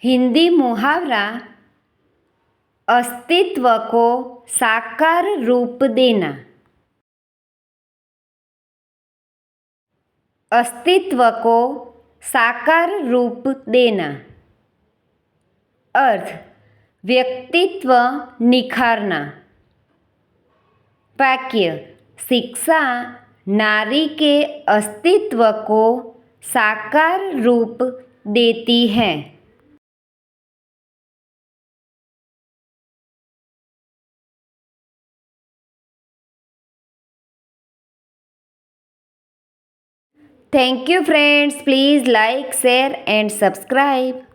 हिंदी मुहावरा अस्तित्व को साकार रूप देना। अस्तित्व को साकार रूप देना। अर्थ व्यक्तित्व निखारना। वाक्य शिक्षा नारी के अस्तित्व को साकार रूप देती है। Thank you friends. Please like, share and subscribe.